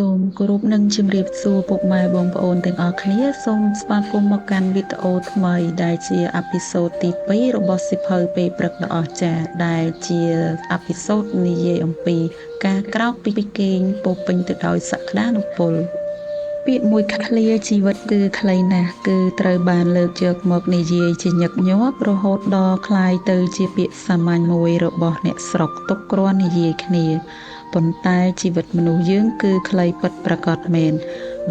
សូមគោរពនឹងជម្រាបសួរពុកម៉ែបងប្អូនទាំងអស់គ្នាសូមស្វាគមន៍មកកាន់វីដេអូថ្មីដែលជាអេពីសូតទី2របស់សៀវភៅពេលព្រឹកដ៏អស្ចារ្យដែលជាអេពីសូតនិយាយអំពីការក្រោកពីគេងពោពេញទៅដោយសក្តានុពលពាក្យមួយឃ្លាជីវិតគឺខ្លីណាស់គឺត្រូវបានលើកយកមកនិយាយជាញឹកញាប់រហូតដល់คล้ายទៅជាពាក្យសាមញ្ញមួយរបស់អ្នកស្រុកទុកគ្រាន់និយាយគ្នាប៉ុន្តែជីវិតមនុស្សយើងគឺខ្លីពិតប្រាកដមែន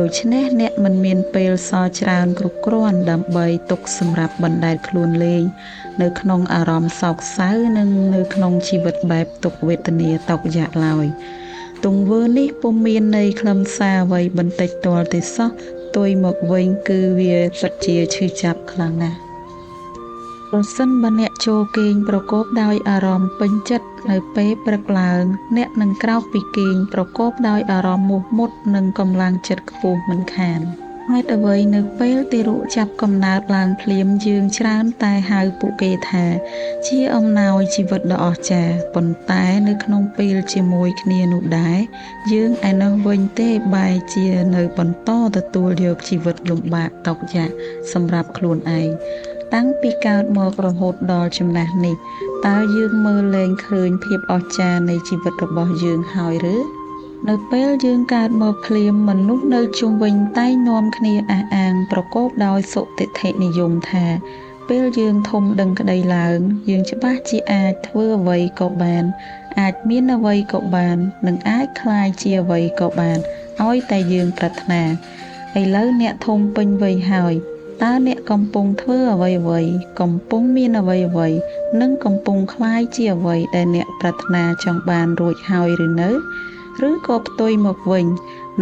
ដូច្នេះអ្នកមិនមានពេលសល់ច្រើនគ្រប់គ្រាន់ដើម្បីទុកសម្រាប់បណ្ដែតខ្លួនលេងនៅក្នុងអារម្មណ៍សោកសៅនិងនៅក្នុងជីវិតបែបទុក្ខវេទនាតោកយ៉ាក់ឡើយទង្វើនេះពុំមានន័យខ្លឹមសារអ្វីបន្តិចទាល់ទេសោះផ្ទុយមកវិញគឺវាពិតជាឈឺចាប់ខ្លាំងណាស់ប្រសិនបើអ្នកចូលគេងប្រកបដោយអារម្មណ៍ពេញចិត្តនៅពេលព្រឹកឡើងអ្នកនឹងក្រោកពីគេងប្រកបដោយអារម្មណ៍មោះមុតនិងកម្លាំងចិត្តខ្ពស់មិនខានហេតុអ្វីនៅពេលទារកចាប់កំណើតឡើងភ្លាមយើងច្រើនតែហៅពួកគេថាជាអំណោយជីវិតដ៏អស្ចារ្យប៉ុន្តែនៅក្នុងពេលជាមួយគ្នានោះដែរយើងឯនោះវិញទេបែរជានៅបន្តទទួលយកជីវិតលំបាកតោកយ៉ាក់សម្រាប់ខ្លួនឯងតាំងពីកើតមករហូតដល់ចំណាស់នេះតើយើងមើលលែងឃើញភាពអស្ចារ្យនៃជីវិតរបស់យើងហើយឬនៅពេលយើងកើតមកភ្លាមមនុស្សនៅជុំវិញតែងនាំគ្នាអះអាងប្រកបដោយសុតិដ្ឋិនិយមថាពេលយើងធំដឹងក្តីឡើងយើងច្បាស់ជាអាចធ្វើអ្វីក៏បានអាចមានអ្វីក៏បាននិងអាចក្លាយជាអ្វីក៏បានឲ្យតែយើងប្រាថ្នាឥឡូវអ្នកធំពេញវ័យហើយតើអ្នកកំពុងធ្វើអ្វីកំពុងមានអ្វីនិងកំពុងក្លាយជាអ្វីដែលអ្នកប្រាថ្នាចង់បានរួចហើយឬនៅឬក៏ផ្ទុយមកវិញ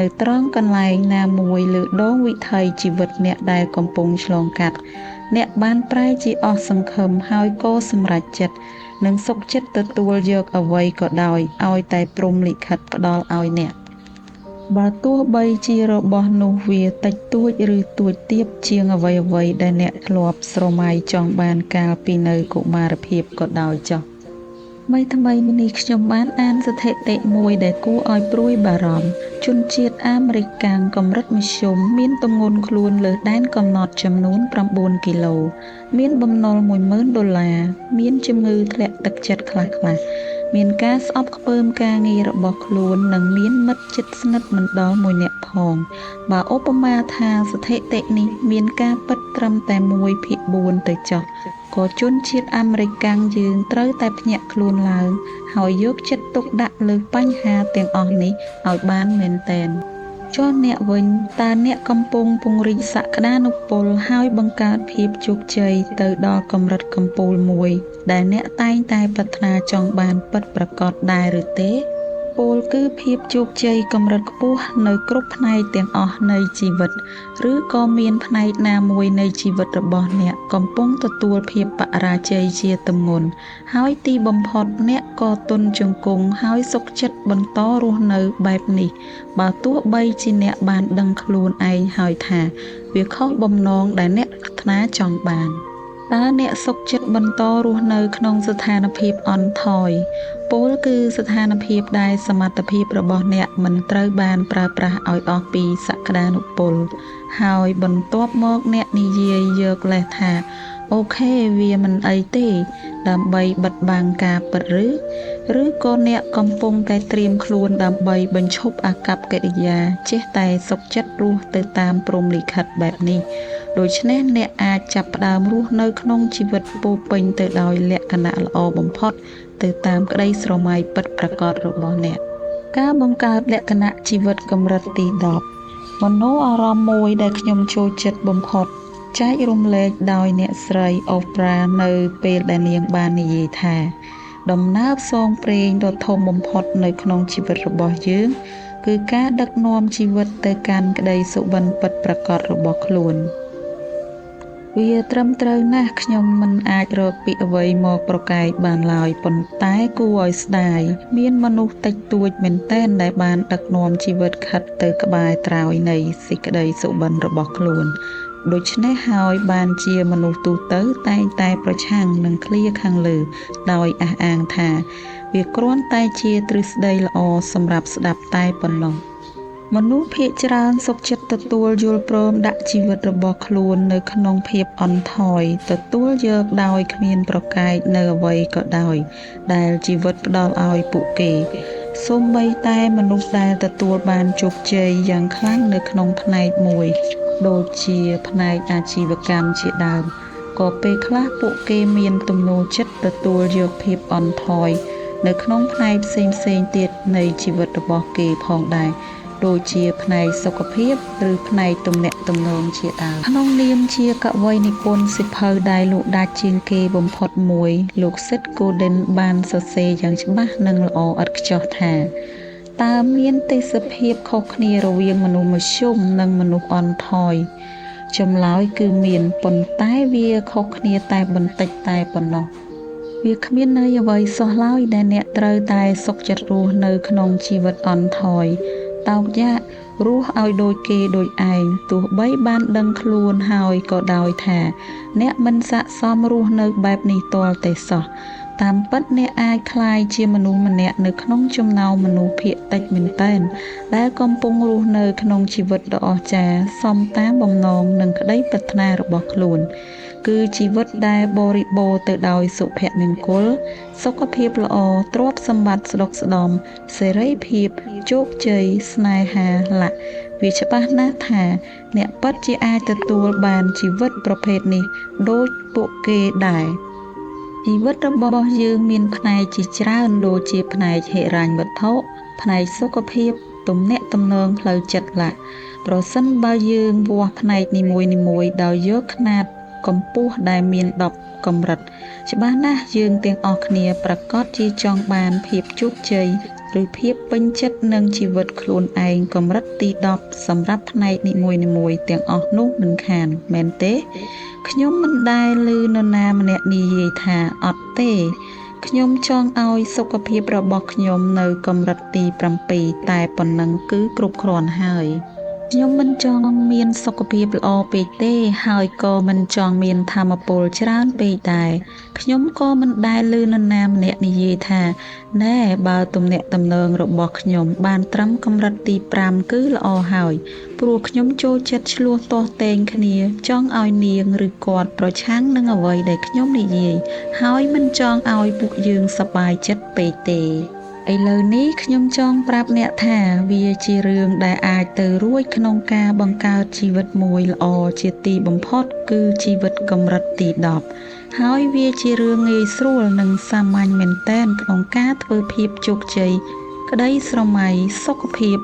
នៅត្រង់កន្លែងណាមួយលើដងវិថីជីវិតអ្នកដែលកំពុងឆ្លងកាត់អ្នកបានប្រែជាអស់សង្ឃឹមហើយក៏សម្រេចចិត្តនិងសុខចិត្តទទួលយកអ្វីក៏ដោយឲ្យតែព្រហ្មលិខិតផ្ដល់ឲ្យអ្នកបើទោះបីជារបស់នោះវាតិចតួចឬទួចទាបជាងអ្វីដែលអ្នកធ្លាប់ស្រមៃចង់បានកាលពីនៅកុមារភាពក៏ដោយចុះថ្មីនេះខ្ញុំបានអានស្ថិតិមួយដែលគួរឲ្យព្រួយបារម្ភជនជាតិអាមេរិកកាំងកម្រិតមធ្យមមានទម្ងន់ខ្លួនលើសដែនកំណត់ចំនួន9គីឡូមានបំណុល$10,000មានជំងឺធ្លាក់ទឹកចិត្តខ្លះៗមានការស្អប់ខ្ពើមការងាររបស់ខ្លួននិងមានមិត្តជិតស្និទ្ធមិនដល់1នាក់ផងបើឧបមាថាស្ថិតិនេះមានការពិតត្រឹមតែ1/4ទៅចុះក៏ជនជាតិអាមេរិកកាំងយើងត្រូវតែភ្ញាក់ខ្លួនឡើងហើយយកចិត្តទុកដាក់លើបញ្ហាទាំងអស់នេះឲ្យបានមែនទែនចុះអ្នកវិញតើអ្នកកំពុងពង្រីកសក្តានុពលហើយបង្កើតភាពជោគជ័យទៅដល់កម្រិតកំពូលមួយដែលអ្នកតែងតែប្រាថ្នាចង់បានពិតប្រាកដដែរឬទេពោលគឺភាពជោគជ័យកម្រិតខ្ពស់នៅគ្រប់ផ្នែកទាំងអស់នៃជីវិតឬក៏មានផ្នែកណាមួយនៃជីវិតរបស់អ្នកកំពុងទទួលភាពបរាជ័យជាទម្ងន់ហើយទីបំផុតអ្នកក៏ទន់ជង្គង់ហើយសុខចិត្តបន្តរស់នៅបែបនេះបើទោះបីជាអ្នកបានដឹងខ្លួនឯងហើយថាវាខុសបំណងដែលអ្នកប្រាថ្នាចង់បានតើអ្នកសុខចិត្តបន្តរស់នៅក្នុងស្ថានភាពអន់ថយពោលគឺស្ថានភាពដែលសមត្ថភាពរបស់អ្នកមិនត្រូវបានប្រើប្រាស់ឲ្យអស់ពីសក្តានុពលហើយបន្ទាប់មកអ្នកនិយាយយកលេសថាអូខេវាមិនអីទេដើម្បីបិទបាំងការពិតឬក៏អ្នកកំពុងតែត្រៀមខ្លួនដើម្បីបញ្ឈប់អាកប្បកិរិយាចេះតែសុខចិត្តរស់ទៅតាមព្រហ្មលិខិតបែបនេះដូច្នេះអ្នកអាចចាប់ផ្ដើមរស់នៅក្នុងជីវិតពោពេញទៅដោយលក្ខណៈល្អបំផុតទៅតាមក្តីស្រមៃពិតប្រាកដរបស់អ្នកការបង្កើតលក្ខណៈជីវិតកម្រិតទី10មនោអារម្មណ៍មួយដែលខ្ញុំចូលចិត្តបំផុតចែករំលែកដោយអ្នកស្រី Oprah នៅពេលដែលនាងបាននិយាយថាដំណើរផ្សងព្រេងដ៏ធំបំផុតនៅក្នុងជីវិតរបស់យើងគឺការដឹកនាំជីវិតទៅកាន់ក្តីសុបិនពិតប្រាកដរបស់ខ្លួនវាត្រឹមត្រូវណាស់ខ្ញុំមិនអាចរកពាក្យអ្វីមកប្រកែកបានឡើយប៉ុន្តែគួរឲ្យស្ដាយមានមនុស្សតិចតួចមែនទែនដែលបានដឹកនាំជីវិតខិតទៅក្បែរត្រើយនៃសេចក្តីសុបិនរបស់ខ្លួនដូច្នេះហើយបានជាមនុស្សទូទៅតែងតែប្រឆាំងនឹងឃ្លាខាងលើដោយអះអាងថាវាគ្រាន់តែជាទ្រឹស្ដីល្អសម្រាប់ស្ដាប់តែប៉ុណ្ណោះ ម មនុស្សភាគច្រើនសុខចិត្តទទួលយល់ព្រមដាក់ជីវិតរបស់ខ្លួននៅក្នុងភាពអន់ថយទទួលយកដោយគ្មានប្រកែកនៅអ្វីក៏ដោយដែលជីវិតផ្ដល់ឲ្យពួកគេសូម្បីតែមនុស្សដែលទទួលបានជោគជ័យយ៉ាងខ្លាំងនៅក្នុងផ្នែកមួយដូចជាផ្នែកអាជីវកម្មជាដើមក៏ពេលខ្លះពួកគេមានទំនោរចិត្តទទួលយកភាពអន់ថយនៅក្នុងផ្នែកផ្សេងៗទៀតនៃជីវិតរបស់គេផងដែរដូចជាផ្នែកសុខភាពឬផ្នែកទំនាក់ទំនងជាដើមក្នុងនាមជាកវីនិពន្ធសៀវភៅដែលលោកដាច់ជាងគេបំផុតមួយលោកសិតគូដិនបានសរសេរយ៉ាងច្បាស់និងល្អឥតខ្ចោះថាតើមានទេសភាពខុសគ្នារវាងមនុស្សមធ្យមនិងមនុស្សអន់ថយចម្លើយគឺមានប៉ុន្តែវាខុសគ្នាតែបន្តិចតែប៉ុណ្ណោះវាគ្មានន័យអ្វីសោះឡើយដែលអ្នកត្រូវតែសុខចិត្តរស់នៅក្នុងជីវិតអន់ថយតោកយ៉ាករស់ឲ្យដូចគេដូចឯងទោះបីបានដឹងខ្លួនហើយក៏ដោយថាអ្នកមិនស័ក្តិសមរស់នៅបែបនេះទាល់តែសោះតាមពិតអ្នកអាចក្លាយជាមនុស្សម្នាក់នៅក្នុងចំណោមមនុស្សភាគតិចមែនទែនដែលកំពុងរស់នៅក្នុងជីវិតដ៏អស្ចារ្យសមតាមបំណងនិងក្តីប្រាថ្នារបស់ខ្លួនគឺជីវិតដែលបរិបូរណ៍ទៅដោយសុភមង្គលសុខភាពល្អទ្រព្យសម្បត្តិស្ដុកស្ដម្ភសេរីភាពជោគជ័យស្នេហាលក្ខវាច្បាស់ណាស់ថាអ្នកពិតជាអាចទទួលបានជីវិតប្រភេទនេះដូចពួកគេដែរជីវិតរបស់យើងមានផ្នែកជាច្រើនដូចជាផ្នែកហិរញ្ញវត្ថុផ្នែកសុខភាពទំនាក់ទំនងផ្លូវចិត្តឡាប្រសិនបើយើងវាស់ផ្នែកនីមួយៗដោយយកខ្នាតកម្ពស់ដែលមាន10កម្រិតច្បាស់ណាស់យើងទាំងអស់គ្នាប្រកាសជាចង់បានភាពជោគជ័យឬភាពពេញចិត្តនឹងជីវិតខ្លួនឯងកម្រិតទី10សម្រាប់ផ្នែកនីមួយៗទាំងអស់នោះមិនខានមែនទេខ្ញុំមិនដែលឮនរណាម្នាក់និយាយថាអត់ទេខ្ញុំចង់ឲ្យសុខភាពរបស់ខ្ញុំនៅកម្រិតទី7តែប៉ុណ្ណឹងគឺគ្រប់គ្រាន់ហើយខ្ញុំមិនចង់មានសុខភាពល្អពេកទេហើយក៏មិនចង់មានថាមពលច្រើនពេកដែរខ្ញុំក៏មិនដែលឮនរណាម្នាក់និយាយថាណែបើទំនាក់ទំនងរបស់ខ្ញុំបានត្រឹមកម្រិតទី5គឺល្អហើយព្រោះខ្ញុំចូលចិត្តឆ្លោះទាស់ទែងគ្នាចង់ឲ្យនាងឬគាត់ប្រឆាំងនឹងអ្វីដែលខ្ញុំនិយាយហើយមិនចង់ឲ្យពួកយើងសប្បាយចិត្តពេកទេឥឡូវនេះខ្ញុំចង់ប្រាប់អ្នកថាវាជារឿងដែលអាចទៅរួចក្នុងការបង្កើតជីវិតមួយល្អជាទីបំផុតគឺជីវិតកម្រិតទី10ហើយវាជារឿងងាយស្រួលនិងសាមញ្ញមែនទែនក្នុងការធ្វើភាពជោគជ័យក្តីស្រមៃសុខភាព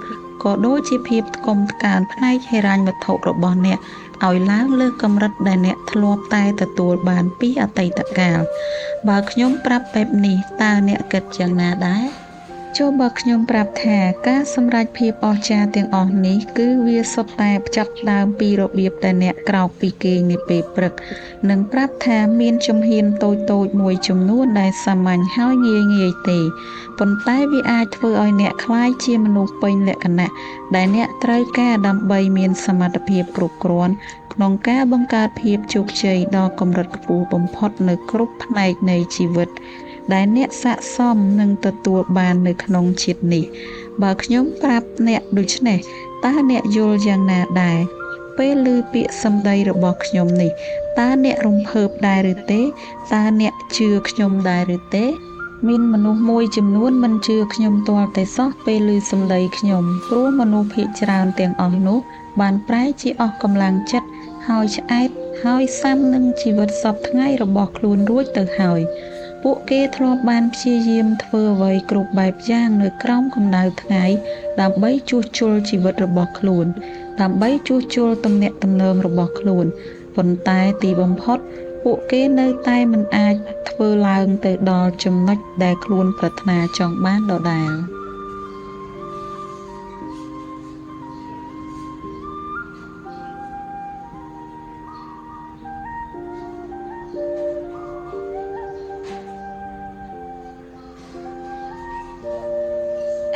ក៏ដូចជាភាពថ្កុំថ្កើងផ្នែកហិរញ្ញវត្ថុរបស់អ្នកឲ្យឡើងលើកម្រិតដែលអ្នកធ្លាប់តែទទួលបានពីអតីតកាលបើខ្ញុំប្រាប់បែបនេះតើអ្នកគិតយ៉ាងណាដែរចូលបើខ្ញុំប្រាប់ថាការសម្រេចភាពអស្ចារ្យទាំងអស់នេះគឺវាសុទ្ធតែចាប់ផ្ដើមពីរបៀបដែលអ្នកក្រោកពីគេងនាពេលព្រឹកនិងប្រាប់ថាមានជំហានតូចៗមួយចំនួនដែលសាមញ្ញហើយងាយៗទេប៉ុន្តែវាអាចធ្វើឲ្យអ្នកក្លាយជាមនុស្សពេញលក្ខណៈដែលអ្នកត្រូវការដើម្បីមានសមត្ថភាពគ្រប់គ្រាន់ក្នុងការបង្កើតភាពជោគជ័យដល់កម្រិតខ្ពស់បំផុតនៅគ្រប់ផ្នែកនៃជីវិតដែលអ្នកស័ក្តិសមនឹងទទួលបាននៅក្នុងជាតិនេះបើខ្ញុំប្រាប់អ្នកដូច្នេះតើអ្នកយល់យ៉ាងណាដែរពេលឮពាក្យសម្ដីរបស់ខ្ញុំនេះតើអ្នករំភើបដែរឬទេតើអ្នកជឿខ្ញុំដែរឬទេមានមនុស្សមួយចំនួនមិនជឿខ្ញុំទាល់តែសោះពេលឮសម្ដីខ្ញុំព្រោះមនុស្សភាគច្រើនទាំងអស់នោះបានប្រែជាអស់កម្លាំងចិត្តហើយឆ្អែតហើយសាំនឹងជីវិតសពថ្ងៃរបស់ខ្លួនរួចទៅហើយពួកគេធ្លាប់បានព្យាយាមធ្វើអ្វីគ្រប់បែបយ៉ាងនៅក្រោមកម្ដៅថ្ងៃដើម្បីជួសជុលជីវិតរបស់ខ្លួនដើម្បីជួសជុលទំនាក់ទំនងរបស់ខ្លួនប៉ុន្តែទីបំផុតពួកគេនៅតែមិនអាចធ្វើឡើងទៅដល់ចំណុចដែលខ្លួនប្រាថ្នាចង់បានដដែល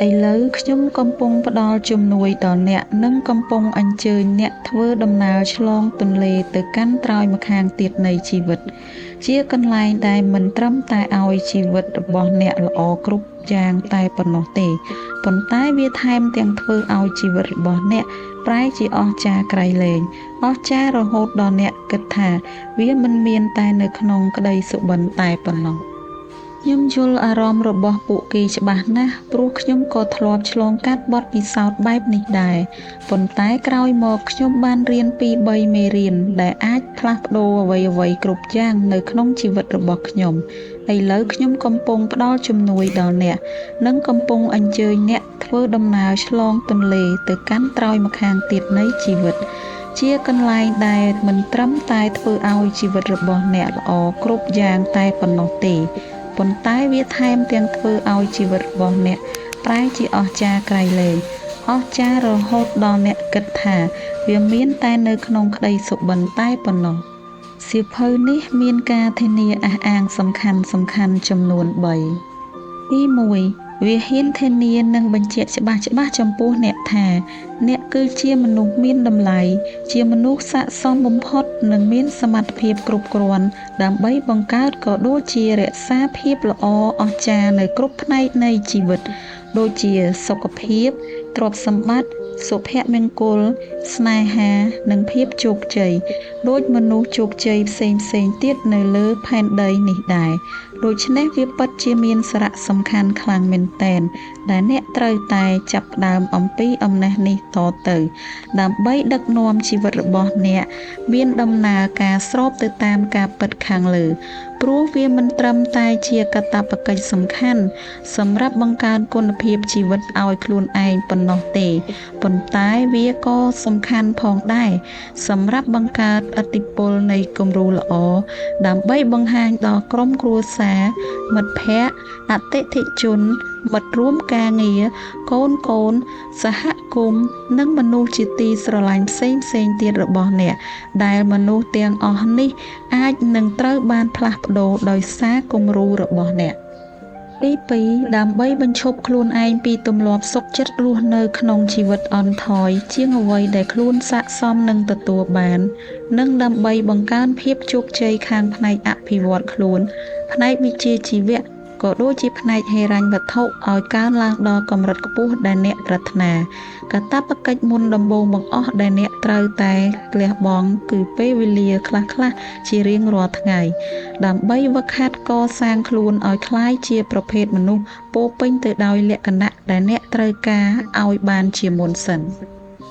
ឥឡូវខ្ញុំកំពុងផ្ដល់ជំនួយដល់អ្នកនិងកំពុងអញ្ជើញអ្នកធ្វើដំណើរឆ្លងទន្លេទៅកាន់ត្រើយម្ខាងទៀតនៃជីវិតជាកន្លែងដែលមិនត្រឹមតែឲ្យជីវិតរបស់អ្នកល្អគ្រប់ យ៉ាងតែប៉ុណ្ណោះទេប៉ុន្តែវាថែមទាំងធ្វើឲ្យជីវិតរបស់អ្នកប្រែជាអស្ចារ្យក្រៃលែងអស្ចារ្យរហូតដល់អ្នកគិតថាវាមិនមានតែនៅក្នុងក្តីសុបិនតែប៉ុណ្ណោះខ្ញុំយល់អារម្មណ៍របស់ពួកគេច្បាស់ណាស់ព្រោះខ្ញុំក៏ធ្លាប់ឆ្លងកាត់បទពិសោធន៍បែបនេះដែរប៉ុន្តែក្រោយមកខ្ញុំបានរៀនពី3មេរៀនដែលអាចផ្លាស់ប្ដូរអ្វីៗគ្រប់យ៉ាងនៅក្នុងជីវិតរបស់ខ្ញុំឥឡូវខ្ញុំកំពុងផ្ដល់ជំនួយដល់អ្នកនិងកំពុងអញ្ជើញអ្នកធ្វើដំណើរឆ្លងទន្លេទៅកាន់ត្រើយម្ខាងទៀតនៃជីវិតជាកន្លែងដែលមិនត្រឹមតែធ្វើឲ្យជីវិតរបស់អ្នកល្អគ្រប់យ៉ាងតែប៉ុណ្ណោះទេប៉ុន្តែវាថែមទាំងធ្វើឲ្យជីវិតរបស់អ្នកប្រែជាអស្ចារ្យក្រៃលែងអស្ចារ្យរហូតដល់អ្នកគិតថាវាមានតែនៅក្នុងក្តីសុបិនតែប៉ុណ្ណោះសៀវភៅនេះមានការធានាអះអាងសំខាន់ចំនួន3ទី1វាហ៊ានធានានិងបញ្ជាក់ច្បាស់ចំពោះអ្នកថាអ្នកគឺជាមនុស្សមានតម្លៃជាមនុស្សស័ក្តិសមបំផុតនិងមានសមត្ថភាពគ្រប់គ្រាន់ដើម្បីបង្កើតក៏ដូចជារក្សាភាពល្អអស្ចារ្យនៅគ្រប់ផ្នែកនៃជីវិតដូចជាសុខភាពទ្រព្យសម្បត្តិសុភមង្គលស្នេហានិងភាពជោគជ័យដូចមនុស្សជោគជ័យផ្សេងទៀតនៅលើផែនដីនេះដែរដូច្នេះវាពិតជាមានសារៈសំខាន់ខ្លាំងមែនទែនដែលអ្នកត្រូវតែចាប់ផ្ដើមអំពីអំណះនេះតទៅដើម្បីដឹកនាំជីវិតរបស់អ្នកមានដំណើរការស្របទៅតាមការពិតខាងលើព្រោះវាមិនត្រឹមតែជាកាតព្វកិច្ចសំខាន់សម្រាប់បង្កើនគុណភាពជីវិតឲ្យខ្លួនឯងប៉ុណ្ណោះទេប៉ុន្តែវាក៏សំខាន់ផងដែរសម្រាប់បង្កើតឥទ្ធិពលនៃគំរូល្អដើម្បីបង្ហាញដល់ក្រុមគ្រួសារមិត្តភ័ក្តិអតិថិជនមិត្តរួមការងារកូនសហគមន៍និងមនុស្សជាទីស្រឡាញ់ផ្សេងទៀតរបស់អ្នកដែលមនុស្សទាំងអស់នេះអាចនឹងត្រូវបានផ្លាស់ប្ដូរដោយសារគំរូរបស់អ្នកទី2ដើម្បីបញ្ឈប់ខ្លួនឯងពីទម្លាប់សុខចិត្តរស់នៅក្នុងជីវិតអន់ថយជាងអ្វីដែលខ្លួនស័ក្តិសមនឹងទទួលបាននិងដើម្បីបង្កើនភាពជោគជ័យខាងផ្នែកអភិវឌ្ឍខ្លួនផ្នែកវិជ្ជាជីវៈក៏ដូចជាផ្នែកហិរញ្ញវត្ថុឲ្យកើនឡើងដល់កម្រិតខ្ពស់ដែលអ្នកប្រាថ្នាកាតព្វកិច្ចមុនដំបូងបង្អស់ដែលអ្នកត្រូវតែលះបង់គឺពេលវេលាខ្លះជារៀងរាល់ថ្ងៃដើម្បីវឹកហាត់កសាងខ្លួនឲ្យក្លាយជាប្រភេទមនុស្សពោរពេញទៅដោយលក្ខណៈដែលអ្នកត្រូវការឲ្យបានជាមុនសិន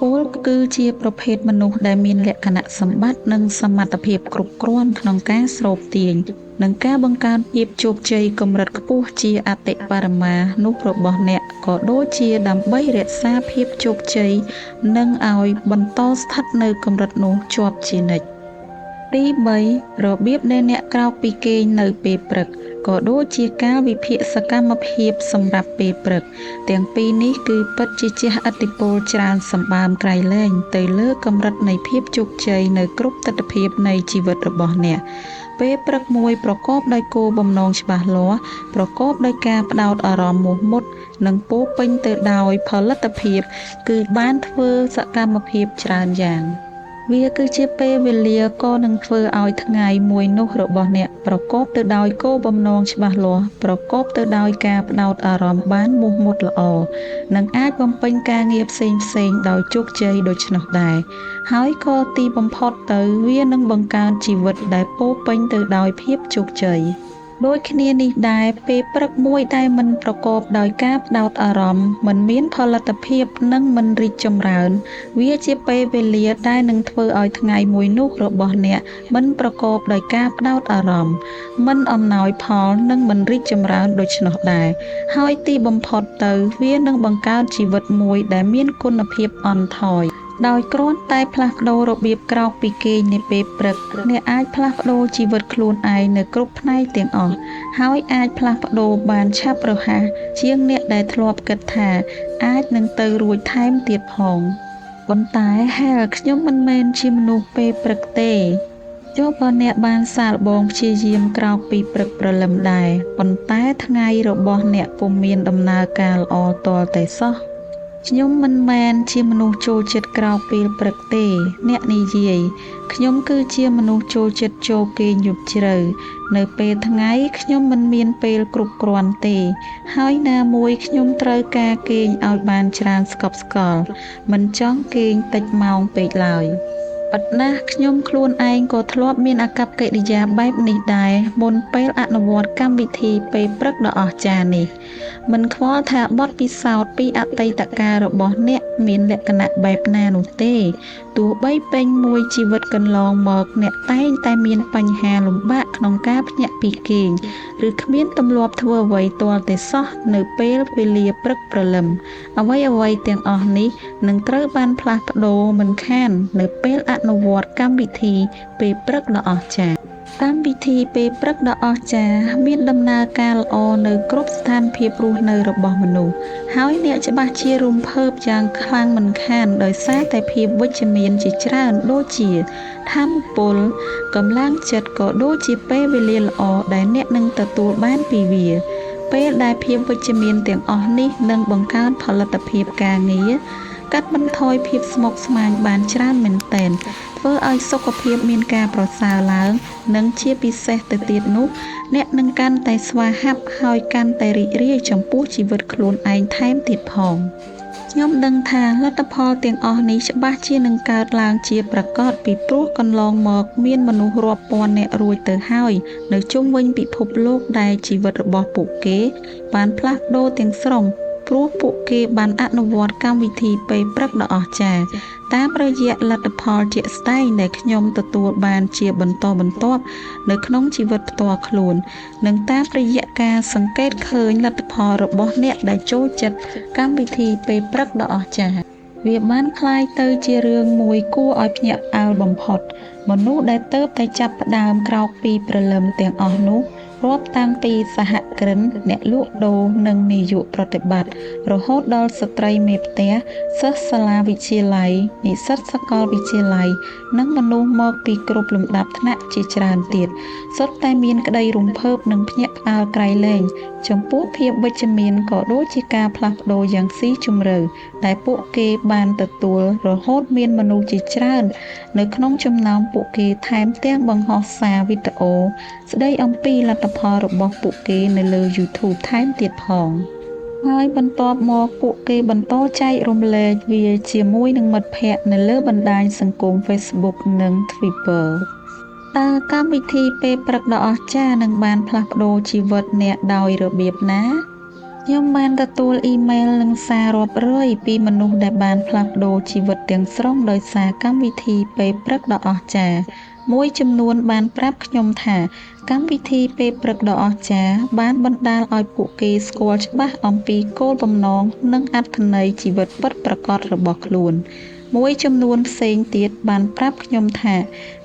ពលគឺជាប្រភេទមនុស្សដែលមានលក្ខណៈសម្បត្តិនិងសមត្ថភាពគ្រប់គ្រាន់ក្នុងការស្រូបទាញនិងការបង្កើនភាពជោគជ័យកម្រិតខ្ពស់ជាអតិបរមានោះរបស់អ្នកក៏ដូចជាដើម្បីរក្សាភាពជោគជ័យនិងឲ្យបន្តស្ថិតនៅកម្រិតនោះជាប់ជានិច្ចទី3របៀបដែលអ្នកក្រោកពីគេងនៅពេលព្រឹកក៏ដូចជាការវិភាគសកម្មភាពសម្រាប់ពេលព្រឹកទាំងពីរនេះគឺពិតជាជះឥទ្ធិពលច្រើនសម្បើមក្រៃលែងទៅលើកម្រិតនៃភាពជោគជ័យនៅគ្រប់ទិដ្ឋភាពនៃជីវិតរបស់អ្នកពេលព្រឹកមួយប្រកបដោយគោលបំណងច្បាស់លាស់ប្រកបដោយការផ្ដោតអារម្មណ៍មោះមុតនិងពោរពេញទៅដោយផលិតភាពគឺបានធ្វើសកម្មភាពច្រើនយ៉ាងវាគឺជាពេលវេលាក៏នឹងធ្វើឲ្យថ្ងៃមួយនោះរបស់អ្នកប្រកបទៅដោយគោលបំណងច្បាស់លាស់ប្រកបទៅដោយការផ្ដោតអារម្មណ៍បានមោះមុតល្អនិងអាចបំពេញការងារផ្សេងដោយជោគជ័យដូច្នោះដែរហើយក៏ទីបំផុតទៅវានឹងបង្កើនជីវិតដែលពោរពេញទៅដោយភាពជោគជ័យដូចគ្នានេះដែរពេលព្រឹកមួយដែលមិនប្រកបដោយការផ្ដោតអារម្មណ៍មិនមានផលិតភាពនិងមិនរីកចម្រើនវាជាពេលវេលាដែលនឹងធ្វើឲ្យថ្ងៃមួយនោះរបស់អ្នកមិនប្រកបដោយការផ្ដោតអារម្មណ៍មិនអំណោយផលនិងមិនរីកចម្រើនដូច្នោះដែរហើយទីបំផុតទៅវានឹងបង្កើតជីវិតមួយដែលមានគុណភាពអន់ថយដោយគ្រាន់តែផ្លាស់ប្ដូររបៀបក្រោកពីគេងនៅពេលព្រឹកអ្នកអាចផ្លាស់ប្ដូរជីវិតខ្លួនឯងនៅគ្រប់ផ្នែកទាំងអស់ហើយអាចផ្លាស់ប្ដូរបានឆាប់រហ័សជាងអ្នកដែលធ្លាប់គិតថាអាចនឹងទៅរួចថែមទៀតផងប៉ុន្តែខ្ញុំមិនមែនជាមនុស្សពេលព្រឹកទេចុះបើអ្នកបានសាកល្បងព្យាយាមក្រោកពីព្រឹកព្រលឹមដែរប៉ុន្តែថ្ងៃរបស់អ្នកពុំមានដំណើរការល្អទាល់តែសោះ ខ្ញុំមិនមែនជាមនុស្សចូលចិត្តក្រោកពេលព្រឹកទេអ្នកនិយាយខ្ញុំគឺជាមនុស្សចូលចិត្តចូលគេងយប់ជ្រៅនៅពេលថ្ងៃខ្ញុំមិនមានពេលគ្រប់គ្រាន់ទេហើយណាមួយខ្ញុំត្រូវការគេងឲ្យបានច្រើនស្កប់ស្កល់មិនចង់គេងតិចម៉ោងពេកឡើយអត់ណាស់ខ្ញុំខ្លួនឯងក៏ធ្លាប់មានអាកប្បកិរិយាបែបនេះដែរមុនពេលអនុវត្តកម្មវិធីពេលព្រឹកដ៏អស្ចារ្យនេះមិនខ្វល់ថាបទពិសោធន៍ពីអតីតកាលរបស់អ្នកមានលក្ខណៈបែបណានោះទេទោះបីពេញមួយជីវិតកន្លងមកអ្នកតែងតែមានបញ្ហាលំបាកក្នុងការភ្ញាក់ពីគេងឬគ្មានទម្លាប់ធ្វើអ្វីទាល់តែសោះនៅពេលវេលាព្រឹកព្រលឹមអ្វីទាំងអស់នេះនឹងត្រូវបានផ្លាស់ប្ដូរមិនខាននៅពេលអនុវត្តកម្មវិធីពេលព្រឹកដ៏អស្ចារ្យកម្មវិធីពេលព្រឹកដ៏អស្ចារ្យមានដំណើរការល្អនៅគ្រប់ស្ថានភាពរស់នៅរបស់មនុស្សហើយអ្នកច្បាស់ជារំភើបយ៉ាងខ្លាំងមិនខានដោយសារតែភាពវិជ្ជមានជាច្រើនដូចជាថាមពលកម្លាំងចិត្តក៏ដូចជាពេលវេលាល្អដែលអ្នកនឹងទទួលបានពីវាពេលដែលភាពវិជ្ជមានទាំងអស់នេះនឹងបង្កើនផលិតភាពការងារកាត់បន្ថយភាពស្មុគស្មាញបានច្រើនមែនទែនធ្វើឲ្យសុខភាពមានការប្រសើរឡើងនិងជាពិសេសទៅទៀតនោះអ្នកនឹងកាន់តែស្វាហាប់ហើយកាន់តែរីករាយចំពោះជីវិតខ្លួនឯងថែមទៀតផងខ្ញុំដឹងថាលទ្ធផលទាំងអស់នេះច្បាស់ជានឹងកើតឡើងជាប្រកបពីព្រោះកន្លងមកមានមនុស្សរាប់ពាន់នាក់រួចទៅហើយនៅជុំវិញពិភពលោកដែលជីវិតរបស់ពួកគេបានផ្លាស់ប្ដូរទាំងស្រុងព្រោះពួកគេបានអនុវត្តកម្មវិធីពេលព្រឹកដ៏អស្ចារ្យតាមរយៈលទ្ធផលជាក់ស្ដែងដែលខ្ញុំទទួលបានជាបន្តបន្ទាប់នៅក្នុងជីវិតផ្ទាល់ខ្លួននិងតាមរយៈការសង្កេតឃើញលទ្ធផលរបស់អ្នកដែលចូលចិត្តកម្មវិធីពេលព្រឹកដ៏អស្ចារ្យវាបានคล้ายទៅជារឿងមួយគួរឲ្យភ្ញាក់ផ្អើលបំផុតមនុស្សដែលទើបតែចាប់ផ្ដើមក្រោកពីព្រលឹមទាំងអស់នោះរាប់តាំងពីសហគ្រិនអ្នកលក់ដូរនិងនាយកប្រតិបត្តិរហូតដល់ស្ត្រីមេផ្ទះសិស្សសាលាវិទ្យាល័យនិស្សិតសាកលវិទ្យាល័យនិងមនុស្សមកពីគ្រប់លំដាប់ថ្នាក់ជាច្រើនទៀតសុទ្ធតែមានក្តីរំភើបនិងភ្ញាក់ផ្អើលក្រៃលែងចំពោះភាពវិជ្ជមានក៏ដូចជាការផ្លាស់ប្ដូរយ៉ាងស៊ីជម្រៅដែលពួកគេបានទទួលរហូតមានមនុស្សជាច្រើននៅក្នុងចំណោមពួកគេថែមទាំងបង្ហោះសារវីដេអូស្ដីអំពីលទ្ធផលរបស់ពួកគេនៅលើ YouTube ថែមទៀតផងហើយបន្ទាប់មកពួកគេបន្តចែករំលែកវាជាមួយនឹងមិត្តភ័ក្តិនៅលើបណ្ដាញសង្គម Facebook និង Twitter តើកម្មវិធីពេលព្រឹកដ៏អស្ចារ្យនឹងបានផ្លាស់ប្ដូរជីវិតអ្នកដោយរបៀបណាខ្ញុំបានទទួលអ៊ីមែលនិងសាររាប់រយពីមនុស្សដែលបានផ្លាស់ប្ដូរជីវិតទាំងស្រុងដោយសារកម្មវិធីពេលព្រឹកដ៏អស្ចារ្យមួយចំនួនបានប្រាប់ខ្ញុំថាកម្មវិធីពេលព្រឹកដ៏អស្ចារ្យបានបណ្ដាលឲ្យពួកគេស្គាល់ច្បាស់អំពីគោលបំណងនិងអត្ថន័យជីវិតពិតប្រាកដរបស់ខ្លួនមួយចំនួនផ្សេងទៀតបានប្រាប់ខ្ញុំថា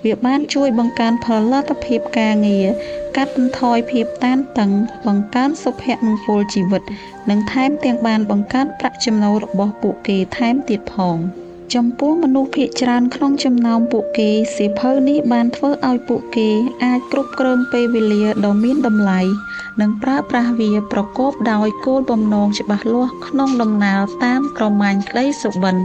វាបានជួយបង្កើនផលិតភាពការងារកាត់បន្ថយភាពតានតឹងបង្កើនសុភមង្គលជីវិតនិងថែមទាំងបានបង្កើនប្រាក់ចំណូលរបស់ពួកគេថែមទៀតផងចំពោះមនុស្សភាគច្រើនក្នុងចំណោមពួកគេសៀវភៅនេះបានធ្វើឲ្យពួកគេអាចគ្រប់គ្រងពេលវេលាដ៏មានតម្លៃនិងប្រើប្រាស់វាប្រកបដោយគោលបំណងច្បាស់លាស់ក្នុងដំណើរតាមក្រម៉ាញ់ក្តីសុបិន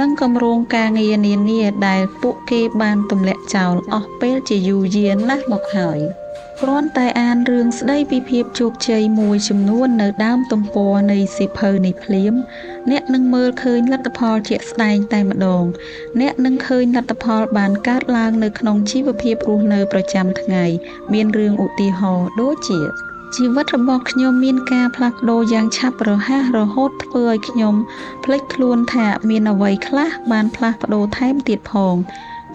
និងគម្រោងការងារនានាដែលពួកគេបានទម្លាក់ចោលអស់ពេលជាយូរយារណាស់មកហើយគ្រាន់តែអានរឿងស្ដីពីភាពជោគជ័យមួយចំនួននៅដើមទំព័រនៃសៀវភៅនេះភ្លាមអ្នកនឹងមើលឃើញលទ្ធផលជាក់ស្ដែងតែម្ដងអ្នកនឹងឃើញលទ្ធផលបានកើតឡើងនៅក្នុងជីវភាពរស់នៅប្រចាំថ្ងៃមានរឿងឧទាហរណ៍ដូចជាជីវិតរបស់ខ្ញុំមានការផ្លាស់ប្ដូរយ៉ាងឆាប់រហ័សរហូតធ្វើឲ្យខ្ញុំភ្លេចខ្លួនថាមានអ្វីខ្លះបានផ្លាស់ប្ដូរថែមទៀតផង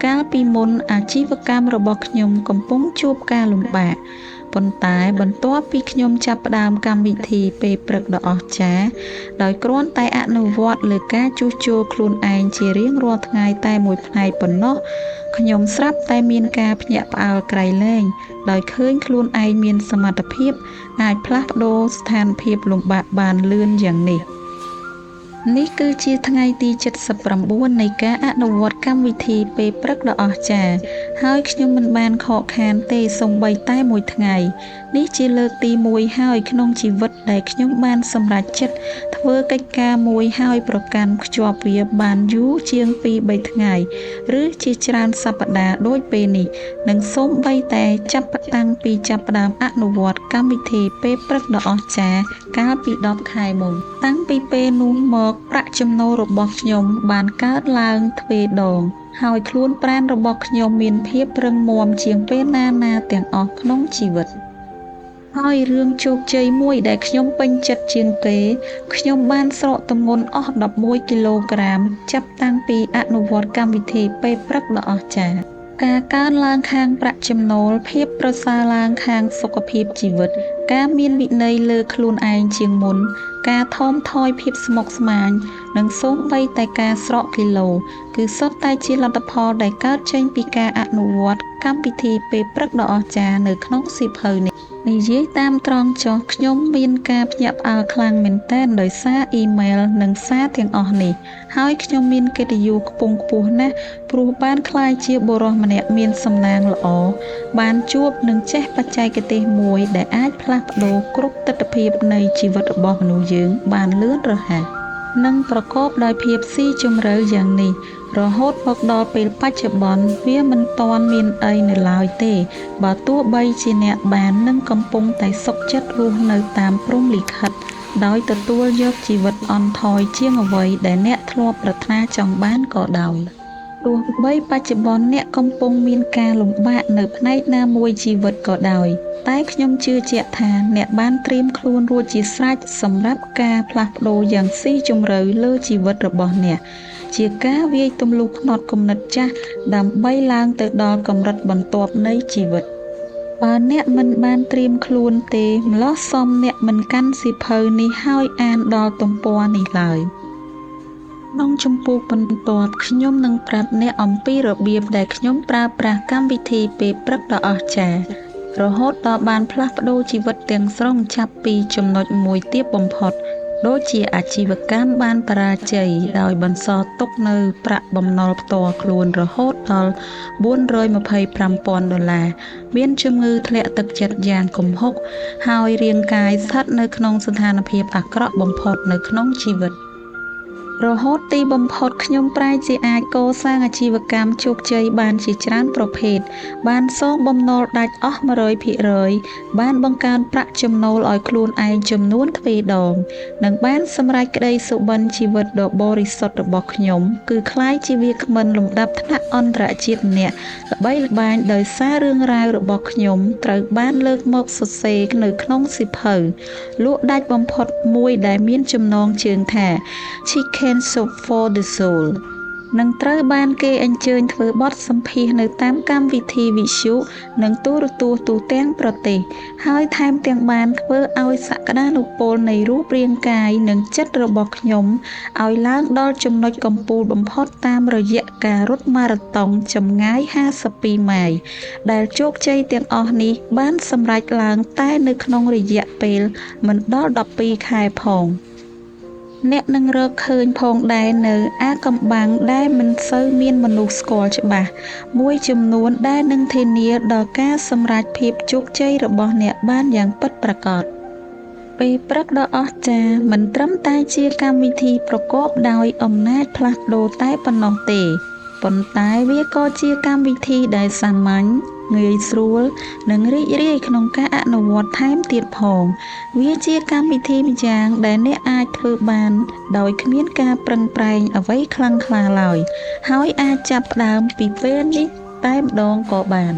កាលពីមុនអាជីវកម្មរបស់ខ្ញុំកំពុងជួបការលំបាកប៉ុន្តែបន្ទាប់ពីខ្ញុំចាប់ផ្ដើមកម្មវិធីពេលព្រឹកដ៏អស្ចារ្យដោយគ្រាន់តែអនុវត្តលើការជួសជុលខ្លួនឯងជារៀងរាល់ថ្ងៃតែមួយផ្នែកប៉ុណ្ណោះខ្ញុំស្រាប់តែមានការភ្ញាក់ផ្អើលក្រៃលែងដោយឃើញខ្លួនឯងមានសមត្ថភាពអាចផ្លាស់ប្ដូរស្ថានភាពលំបាកបានលឿនយ៉ាងនេះ នេះគឺជាថ្ងៃទី79នៃការអនុវត្តកម្មវិធីពេលព្រឹកដ៏អស្ចារ្យហើយខ្ញុំមិនបានខកខានទេសូម្បីតែមួយថ្ងៃនេះជាលើកទី1ហើយក្នុងជីវិតដែលខ្ញុំបានសម្រេចចិត្តធ្វើកិច្ចការមួយហើយប្រកាន់ខ្ជាប់វាបានយូរជាង2-3ថ្ងៃឬជាច្រើនសប្តាហ៍ដូចពេលនេះនិងសូម្បីតែចាប់ផ្ដើមអនុវត្តកម្មវិធីពេលព្រឹកដ៏អស្ចារ្យកាលពី10 ខែមុនតាំងពីពេលនោះមកប្រាក់ចំណូលរបស់ខ្ញុំបានកើនឡើងទ្វេដងហើយខ្លួនប្រាណរបស់ខ្ញុំមានភាពរឹងមាំជាងពេលណាទាំងអស់ក្នុងជីវិតហើយរឿងជោគជ័យមួយដែលខ្ញុំពេញចិត្តជាងគេខ្ញុំបានស្រកទម្ងន់អស់11 គីឡូក្រាមចាប់តាំងពីអនុវត្តកម្មវិធីពេលព្រឹកដ៏អស្ចារ្យការកើនឡើងខាងប្រាក់ចំណូលភាពប្រសើរឡើងខាងសុខភាពជីវិតការមានវិន័យលើខ្លួនឯងជាងមុនការថមថយភាពស្មុគស្មាញនិងសូម្បីតែការស្រកគីឡូគឺសុទ្ធតែជាលទ្ធផលដែលកើតចេញពីការអនុវត្តកម្មវិធីពេលព្រឹកដ៏អស្ចារ្យនៅក្នុងសៀវភៅនេះនិយាយតាមត្រង់ចុះខ្ញុំមានការភ្ញាក់ផ្អើលខ្លាំងមែនទែនដោយសារអ៊ីមែលនិងសារទាំងអស់នេះហើយខ្ញុំមានកិត្តិយសខ្ពង់ខ្ពស់ណាស់ព្រោះបានក្លាយជាបុរសម្នាក់មានសំណាងល្អបានជួបនឹងចេះបច្ចេកទេសមួយដែលអាចផ្លាស់ប្ដូរគ្រប់ទិដ្ឋភាពនៃជីវិតរបស់មនុស្សយើងបានលឿនរហ័សនិងប្រកបដោយភាពស៊ីជម្រៅយ៉ាងនេះរហូតមកដល់ពេលបច្ចុប្បន្នវាមិនទាន់មានអីនៅឡើយទេបើទោះបីជាអ្នកបាននិងកំពុងតែសុខចិត្តរស់នៅតាមព្រហ្មលិខិតដោយទទួលយកជីវិតអន់ថយជាងអ្វីដែលអ្នកធ្លាប់ប្រាថ្នាចង់បានក៏ដោយទោះបីបច្ចុប្បន្នអ្នកកំពុងមានការលំបាកនៅផ្នែកណាមួយជីវិតក៏ដោយតែខ្ញុំជឿជាក់ថាអ្នកបានត្រៀមខ្លួនរួចជាស្រេចសម្រាប់ការផ្លាស់ប្ដូរយ៉ាងស៊ីជម្រៅលើជីវិតរបស់អ្នកជាការវាយទម្លុះផ្នត់គំនិតចាស់ដើម្បីឡើងទៅដល់កម្រិតបន្ទាប់នៃជីវិតបើអ្នកមិនបានត្រៀមខ្លួនទេម្ល៉េះសមអ្នកមិនកាន់សៀវភៅនេះហើយអានដល់ទំព័រនេះឡើយក្នុងជំពូកបន្ទាប់ខ្ញុំនឹងប្រាប់អ្នកអំពីរបៀបដែលខ្ញុំប្រើប្រាស់កម្មវិធីពេលព្រឹកដ៏អស្ចារ្យរហូតដល់បានផ្លាស់ប្ដូរជីវិតទាំងស្រុងចាប់ពីចំណុចមួយទាបបំផុតដូចជាអាជីវកម្មបានបរាជ័យដោយបន្សល់ទុកនៅប្រាក់បំណុលផ្ទាល់ខ្លួនរហូតដល់$425,000មានជំងឺធ្លាក់ទឹកចិត្តយ៉ាងគំហុកហើយរាងកាយស្ថិតនៅក្នុងស្ថានភាពអាក្រក់បំផុតនៅក្នុងជីវិតរហូតទីបំផុតខ្ញុំប្រែជាអាចកសាងអាជីវកម្មជោគជ័យបានជាច្រើនប្រភេទបានសងបំណុលដាច់អស់100%បានបង្កើនប្រាក់ចំណូលឲ្យខ្លួនឯងចំនួនទ្វេដងនិងបានសម្រេចក្តីសុបិនជីវិតដ៏បរិសុទ្ធរបស់ខ្ញុំគឺក្លាយជាវាគ្មិនលំដាប់ថ្នាក់អន្តរជាតិម្នាក់ល្បីល្បាញដោយសាររឿងរ៉ាវរបស់ខ្ញុំត្រូវបានលើកមកសរសេរនៅក្នុងសៀវភៅលក់ដាច់បំផុតមួយដែលមានចំណងជើងថា Chicken Soup for the Soul នឹងត្រូវបានគេអញ្ជើញធ្វើបទសម្ភាសន៍នៅតាមកម្មវិធីវិទ្យុនិងទូរទស្សន៍ទូទាំងប្រទេសហើយថែមទាំងបានធ្វើឲ្យសក្តានុពលនៃរូបរាងកាយនិងចិត្តរបស់ខ្ញុំឲ្យឡើងដល់ចំណុចកំពូលបំផុតតាមរយៈការរត់ម៉ារ៉ាតុងចម្ងាយ52 ម៉ាយដែលជោគជ័យទាំងអស់នេះបានសម្រេចឡើងតែនៅក្នុងរយៈពេលមិនដល់12 ខែផងអ្នកនឹងរកឃើញផងដែរនៅអាថ៌កំបាំងដែលមិនសូវមានមនុស្សស្គាល់ច្បាស់មួយចំនួនដែលនឹងធានាដល់ការសម្រេចភាពជោគជ័យរបស់អ្នកបានយ៉ាងពិតប្រាកដពេលព្រឹកដ៏អស្ចារ្យមិនត្រឹមតែជាកម្មវិធីប្រកបដោយអំណាចផ្លាស់ប្ដូរតែប៉ុណ្ណោះទេប៉ុន្តែវាក៏ជាកម្មវិធីដែលសាមញ្ញងាយស្រួលនិងរីករាយក្នុងការអនុវត្តថែមទៀតផងវាជាកម្មវិធីម្យ៉ាងដែលអ្នកអាចធ្វើបានដោយគ្មានការប្រឹងប្រែងអ្វីខ្លាំងក្លាឡើយហើយអាចចាប់ផ្ដើមពីពេលនេះតែម្ដងក៏បាន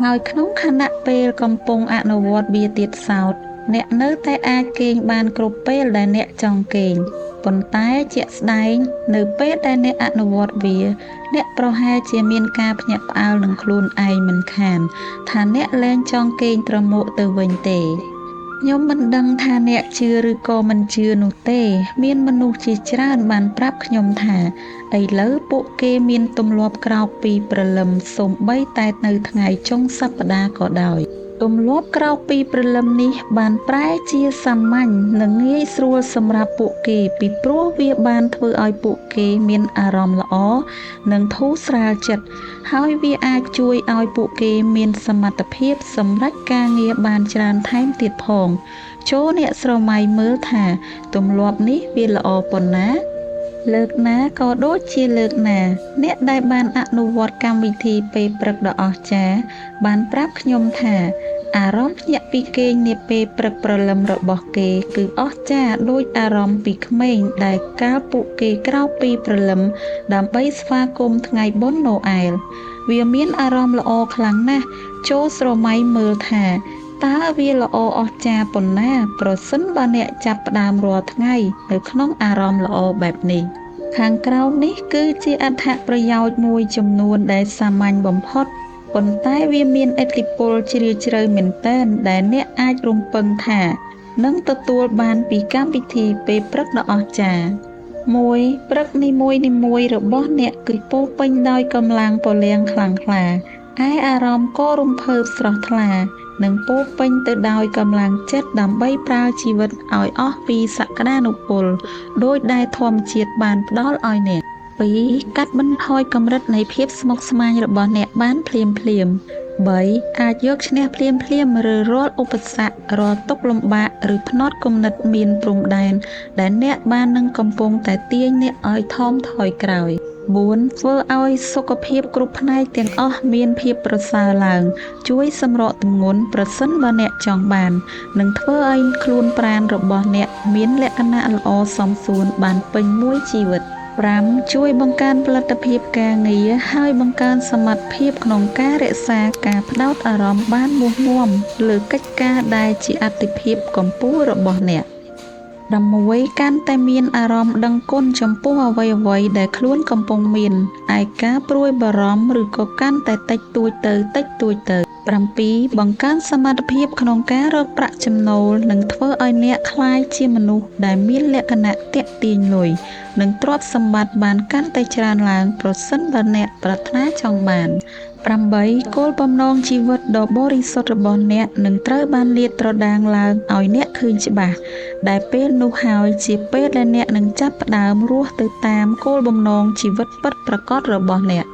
ហើយក្នុងខណៈពេលកំពុងអនុវត្តវាទៀតសោតអ្នកនៅតែអាចគេងបានគ្រប់ពេលដែលអ្នកចង់គេងប៉ុន្តែជាក់ស្ដែងនៅពេលដែលអ្នកអនុវត្តវាអ្នកប្រហែលជាមានការភ្ញាក់ផ្អើលនឹងខ្លួនឯងមិនខានថាអ្នកលែងចង់គេងត្រមួកទៅវិញទេខ្ញុំមិនដឹងថាអ្នកជឿឬក៏មិនជឿនោះទេមានមនុស្សជាច្រើនបានប្រាប់ខ្ញុំថាឥឡូវពួកគេមានទម្លាប់ក្រោកពីព្រលឹមសូម្បីតែនៅថ្ងៃចុងសប្តាហ៍ក៏ដោយ ទម្លាប់ក្រៅពីព្រលឹមនេះបានប្រែជាសាមញ្ញនិងងាយស្រួលសម្រាប់ពួកគេពីព្រោះវាបានធ្វើឲ្យពួកគេមានអារម្មណ៍ល្អនិងធូរស្រាលចិត្តហើយវាអាចជួយឲ្យពួកគេមានសមត្ថភាពសម្រេចការងារបានច្រើនថែមទៀតផងចូលអ្នកស្រមៃមើលថាទម្លាប់នេះវាល្អប៉ុណ្ណាលើកណាក៏ដូចជាលើកណាអ្នកដែលបានអនុវត្តកម្មវិធីពេលព្រឹកដ៏អស្ចារ្យបានប្រាប់ខ្ញុំថាអារម្មណ៍ភ្ញាក់ពីគេងនាពេលព្រឹកព្រលឹមរបស់គេគឺអស្ចារ្យដូចអារម្មណ៍ពីក្មេងដែលកាលពួកគេក្រោកពីព្រលឹមដើម្បីស្វាគមន៍ថ្ងៃបុណ្យណូអែលវាមានអារម្មណ៍ល្អខ្លាំងណាស់ចូលស្រមៃមើលថាតើវាល្អអស្ចារ្យប៉ុណ្ណាប្រសិនបើអ្នកចាប់ផ្ដើមរាល់ថ្ងៃនៅក្នុងអារម្មណ៍ល្អបែបនេះខាងក្រោមនេះគឺជាអត្ថប្រយោជន៍មួយចំនួនដែលសាមញ្ញបំផុតប៉ុន្តែវាមានឥទ្ធិពលជ្រាលជ្រៅមែនទែនដែលអ្នកអាចរំពឹងថានឹងទទួលបានពីកម្មវិធីពេលព្រឹកដ៏អស្ចារ្យ1ព្រឹកនីមួយៗរបស់អ្នកគឺពោរពេញដោយកម្លាំងពលំខ្លាំងក្លាឯអារម្មណ៍ក៏រំភើបស្រស់ថ្លានិងពោរពេញទៅដោយកម្លាំងចិត្តដើម្បីប្រើជីវិតឲ្យអស់ពីសក្តានុពលដោយដែលធម្មជាតិបានផ្ដល់ឲ្យអ្នក2កាត់បន្ថយកម្រិតនៃភាពស្មុគស្មាញរបស់អ្នកបានភ្លាម3អាចយកឈ្នះភ្លាមឬរាល់ឧបសគ្គរាល់ទុក្ខលំបាកឬផ្នត់គំនិតមានព្រំដែនដែលអ្នកបាននឹងកំពុងតែទាញអ្នកឲ្យថមថយក្រោយ4ធ្វើឲ្យសុខភាពគ្រប់ផ្នែកទាំងអស់មានភាពប្រសើរឡើងជួយសម្រកទម្ងន់ប្រសិនបើអ្នកចង់បាននិងធ្វើឲ្យខ្លួនប្រាណរបស់អ្នកមានលក្ខណៈល្អសមសួនបានពេញមួយជីវិត5ជួយបង្កើនផលិតភាពការងារហើយបង្កើនសមត្ថភាពក្នុងការរក្សាការផ្ដោតអារម្មណ៍បានមុះមាំលើកិច្ចការដែលជាអាទិភាពកំពូលរបស់អ្នក6កាន់តែមានអារម្មណ៍ដឹងគុណចំពោះអ្វីៗដែលខ្លួនកំពុងមានឯការព្រួយបារម្ភឬក៏កាន់តែតិចតួចទៅ7បង្កើនសមត្ថភាពក្នុងការរកប្រាក់ចំណូលនិងធ្វើឲ្យអ្នកក្លាយជាមនុស្សដែលមានលក្ខណៈទាក់ទាញលុយនិងទ្រព្យសម្បត្តិបានកាន់តែច្រើនឡើងប្រសិនបើអ្នកប្រាថ្នាចង់បាន8គោលបំណងជីវិតដ៏បរិសុទ្ធរបស់អ្នកនឹងត្រូវបានលាតត្រដាងឡើងឲ្យអ្នកឃើញច្បាស់ដែលពេលនោះហើយជាពេលដែលអ្នកនឹងចាប់ផ្ដើមរស់ទៅតាមគោលបំណងជីវិតពិតប្រាកដរបស់អ្នក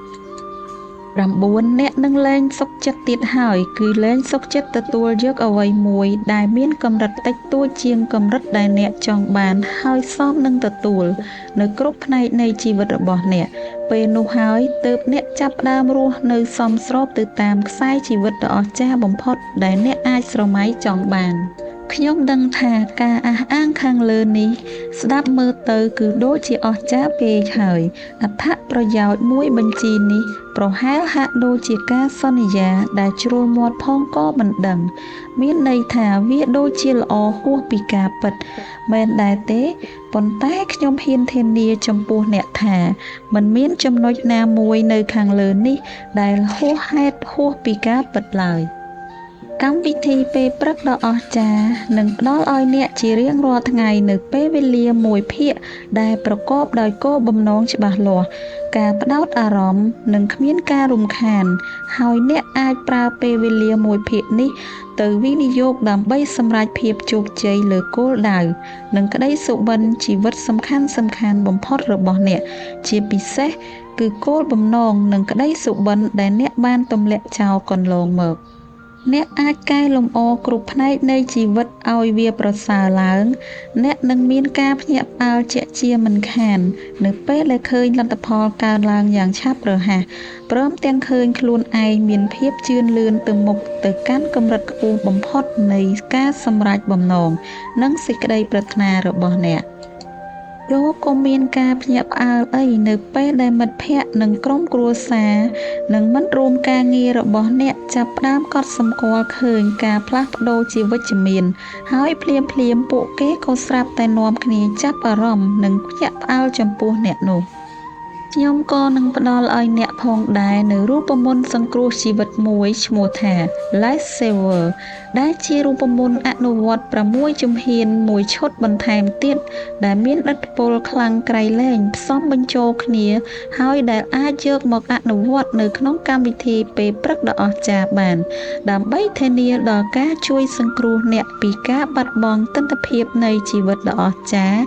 9អ្នកនឹងលែងសុខចិត្តទៀតហើយគឺលែងសុខចិត្តទទួលយកអ្វីមួយដែលមានកម្រិតតិចតួចជាងកម្រិតដែលអ្នកចង់បានហើយសមនឹងទទួលនៅគ្រប់ផ្នែកនៃជីវិតរបស់អ្នកពេលនោះហើយទើបអ្នកចាប់ផ្ដើមរស់នៅសមស្របទៅតាមខ្សែជីវិតដ៏អស្ចារ្យបំផុតដែលអ្នកអាចស្រមៃចង់បានខ្ញុំដឹងថាការអះអាងខាងលើនេះស្ដាប់មើលទៅគឺដូចជាអស្ចារ្យពេកហើយអត្ថប្រយោជន៍មួយបញ្ជីនេះប្រហែលហាក់ដូចជាការសន្យាដែលជ្រុលមាត់ផងក៏មិនដឹងមានន័យថាវាដូចជាល្អហួសពីការពិតមែនដែរទេប៉ុន្តែខ្ញុំហ៊ានធានាចំពោះអ្នកថាมันមានចំណុចណាមួយនៅខាងលើនេះដែលហួសហេតុហួសពីការពិតឡើយកម្មវិធីពេលព្រឹកដ៏អស្ចារ្យនឹងផ្ដល់ឲ្យអ្នកជារៀងរាល់ថ្ងៃនៅពេលវេលាមួយភាគដែលប្រកបដោយគោលបំណងច្បាស់លាស់ការផ្ដោតអារម្មណ៍និងគ្មានការរំខានហើយអ្នកអាចប្រើពេលវេលាមួយភាគនេះទៅវិនិយោគដើម្បីសម្រេចភាពជោគជ័យលើគោលដៅនិងក្តីសុបិនជីវិតសំខាន់បំផុតរបស់អ្នកជាពិសេសគឺគោលបំណងនិងក្តីសុបិនដែលអ្នកបានទម្លាក់ចោលកន្លងមកអ្នកអាចកែលម្អគ្រប់ផ្នែកនៃជីវិតឲ្យវាប្រសើរឡើងអ្នកនឹងមានការភ្ញាក់ផ្អើលជាក់ជាមិនខាននៅពេលដែលឃើញលទ្ធផលកើនឡើងយ៉ាងឆាប់រហ័សព្រមទាំងឃើញខ្លួនឯងមានភាពជឿនលឿនទៅមុខទៅកាន់កម្រិតខ្ពស់បំផុតនៃការសម្រេចបំណងនិងសេចក្តីប្រាថ្នារបស់អ្នកយកក៏មានការភ្ញាក់ផ្អើលអីនៅពេលដែលមិត្តភ័ក្តិនិងក្រុមគ្រួសារនិងមិត្តរួមការងាររបស់អ្នកចាប់ផ្ដើមកត់សម្គាល់ឃើញការផ្លាស់ប្ដូរជាវិជ្ជមានហើយភ្លាមពួកគេក៏ស្រាប់តែនាំគ្នាចាប់អារម្មណ៍និងភ្ញាក់ផ្អើលចំពោះអ្នកនោះ ខ្ញុំក៏នឹងផ្ដល់ឲ្យអ្នកផងដែរនៅរូបមន្តសង្គ្រោះជីវិតមួយឈ្មោះថា Life Saver ដែលជារូបមន្តអនុវត្ត6ជំហានមួយឈុតបន្ថែមទៀតដែលមានឥទ្ធិពលខ្លាំងក្រៃលែងផ្សំបញ្ចូលគ្នាហើយដែលអាចយកមកអនុវត្តនៅក្នុងកម្មវិធីពេលព្រឹកដ៏អស្ចារ្យបានដើម្បីធានាដល់ការជួយសង្គ្រោះអ្នកពីការបាត់បង់ទិដ្ឋភាពនៃជីវិតដ៏អស្ចារ្យ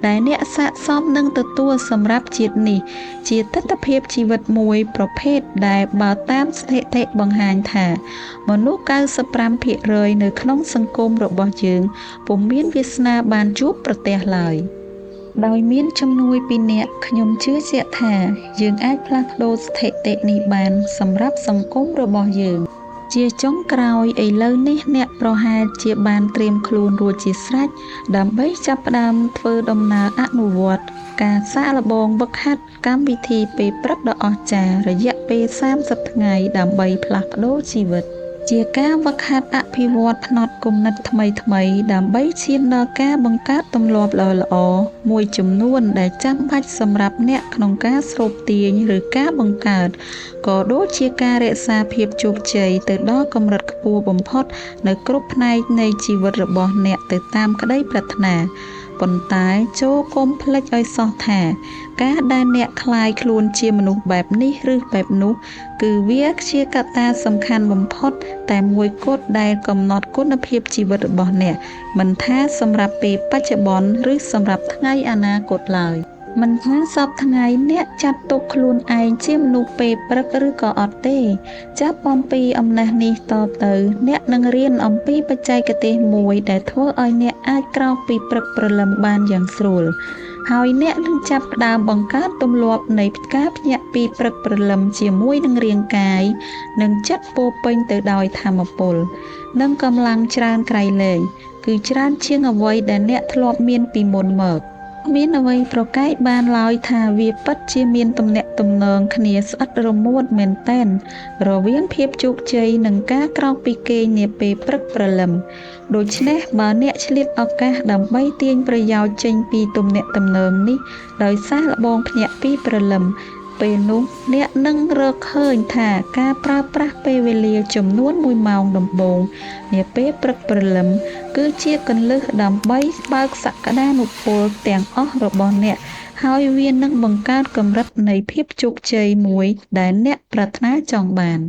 ដែលអ្នកស័ក្តិសមនឹងទទួលសម្រាប់ជាតិនេះជាទិដ្ឋភាពជីវិតមួយប្រភេទដែលបើតាមស្ថិតិបង្ហាញថាមនុស្ស95%នៅក្នុងសង្គមរបស់យើងពុំមានវាសនាបានជួបប្រទះឡើយដោយមានជំនួយពីអ្នកខ្ញុំជឿជាក់ថាយើងអាចផ្លាស់ប្ដូរស្ថិតិនេះបានសម្រាប់សង្គមរបស់យើងជាចុងក្រោយឥឡូវនេះអ្នកប្រហែលជាបានត្រៀមខ្លួនរួចជាស្រេចដើម្បីចាប់ផ្ដើមធ្វើដំណើរអនុវត្តការសាកល្បងហ្វឹកហាត់កម្មវិធីពេលព្រឹកដ៏អស្ចារ្យរយៈពេល30ថ្ងៃដើម្បីផ្លាស់ប្ដូរជីវិតជាការហ្វឹកហាត់អភិវឌ្ឍផ្នត់គំនិតថ្មីៗដើម្បីឈានដល់ការបង្កើតទម្លាប់ល្អៗមួយចំនួនដែលចាំបាច់សម្រាប់អ្នកក្នុងការស្រូបទាញឬការបង្កើតក៏ដូចជាការរក្សាភាពជោគជ័យទៅដល់កម្រិតខ្ពស់បំផុតនៅគ្រប់ផ្នែកនៃជីវិតរបស់អ្នកទៅតាមក្តីប្រាថ្នាប៉ុន្តែចូលកុំភ្លេចឲ្យសោះថាការដែលអ្នកคลายខ្លួនជាមនុស្សបែបនេះឬបែបនោះគឺវាជាកត្តាសំខាន់បំផុតតែមួយគត់ដែលកំណត់គុណភាពជីវិតរបស់អ្នកមិនថាសម្រាប់ពេលបច្ចុប្បន្នឬសម្រាប់ថ្ងៃអនាគតឡើយមិនថាសពថ្ងៃអ្នកចាត់ទុកខ្លួនឯងជាមនុស្សពេលព្រឹកឬក៏អត់ទេចាប់អំពីអំណះនេះតទៅអ្នកនឹងរៀនអំពីបច្ចេកទេសមួយដែលធ្វើឲ្យអ្នកអាចក្រោកពីព្រឹកព្រលឹមបានយ៉ាងស្រួលហើយអ្នកនឹងចាប់ផ្ដើមបង្កើតទម្លាប់នៃការភ្ញាក់ពីព្រឹកព្រលឹមជាមួយនឹងរាងកាយនិងចិត្តពោរពេញទៅដោយថាមពលនិងកម្លាំងច្រើនក្រៃលែងគឺច្រើនជាងអ្វីដែលអ្នកធ្លាប់មានពីមុនមកមានអ្វីប្រកែកបានឡើយថាវាពិតជាមានទំនាក់ទំនងគ្នាស្អិតរមួតមែនទែនរវាងភាពជោគជ័យនិងការក្រោកពីគេងនាពេលព្រឹកព្រលឹមដូច្នេះបើអ្នកឆ្លៀតឱកាសដើម្បីទាញប្រយោជន៍ចេញពីទំនាក់ទំនងនេះដោយសារល្បងភ្ញាក់ពីព្រលឹមពេលនោះអ្នកនឹងរកឃើញថាការប្រើប្រាស់ពេលវេលាចំនួន1ម៉ោងដំបូងនាពេលព្រឹកព្រលឹមគឺជាគន្លឹះដើម្បីបើកសក្តានុពលទាំងអស់របស់អ្នកហើយវានឹងបង្កើតកម្រិតនៃភាពជោគជ័យមួយដែលអ្នកប្រាថ្នាចង់បាន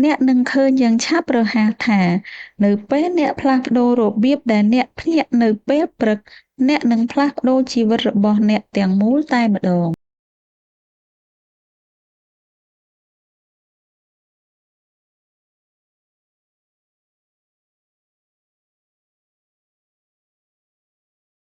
អ្នកនឹងឃើញយ៉ាងឆាប់រហ័សថានៅពេលអ្នកផ្លាស់ប្ដូររបៀបដែលអ្នកភ្ញាក់នៅពេលព្រឹកអ្នកនឹងផ្លាស់ប្ដូរជីវិតរបស់អ្នកទាំងមូលតែម្ដង